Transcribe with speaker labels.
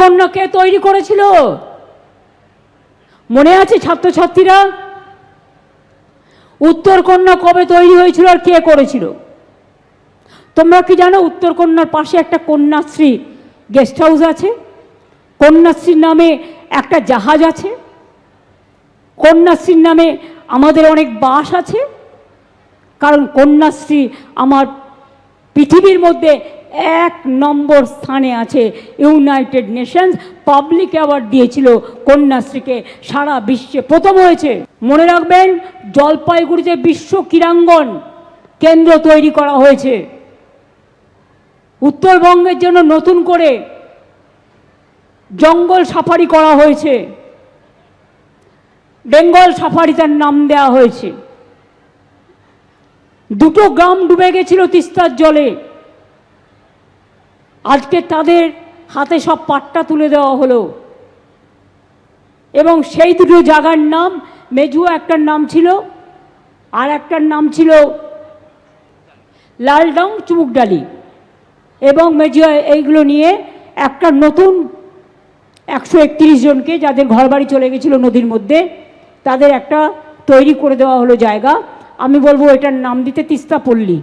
Speaker 1: উত্তরকন্যা কে তৈরি করেছিল? মনে আছে ছাত্রছাত্রীরা? উত্তরকন্যা কবে তৈরি হয়েছিল আর কে করেছিল? তোমরা কি জানো উত্তরকন্যার পাশে একটা কন্যাশ্রী গেস্ট হাউস আছে? কন্যাশ্রীর নামে একটা জাহাজ আছে, কন্যাশ্রীর নামে আমাদের অনেক বাস আছে। কারণ কন্যাশ্রী আমার পৃথিবীর মধ্যে 1 নম্বর স্থানে আছে। ইউনাইটেড নেশনস পাবলিক অ্যাওয়ার্ড দিয়েছিল কন্যাশ্রীকে, সারা বিশ্বে প্রথম হয়েছে। মনে রাখবেন, জলপাইগুড়িতে বিশ্ব ক্রীড়াঙ্গন কেন্দ্র তৈরি করা হয়েছে। উত্তরবঙ্গের জন্য নতুন করে জঙ্গল সাফারি করা হয়েছে, বেঙ্গল সাফারি তার নাম দেওয়া হয়েছে। 2টো গ্রাম ডুবে গেছিল তিস্তার জলে, আজকে তাদের হাতে সব পাট্টা তুলে দেওয়া হলো। এবং সেই 2টো জায়গার নাম, মেজুয়া একটার নাম ছিল, আর একটার নাম ছিল লালডং চুমুকডালি। এবং মেজুয়া এইগুলো নিয়ে একটা নতুন 131 জনকে, যাদের ঘরবাড়ি চলে গেছিল নদীর মধ্যে, তাদের একটা তৈরি করে দেওয়া হলো জায়গা। আমি বলবো এটার নাম দিতে তিস্তা পল্লী।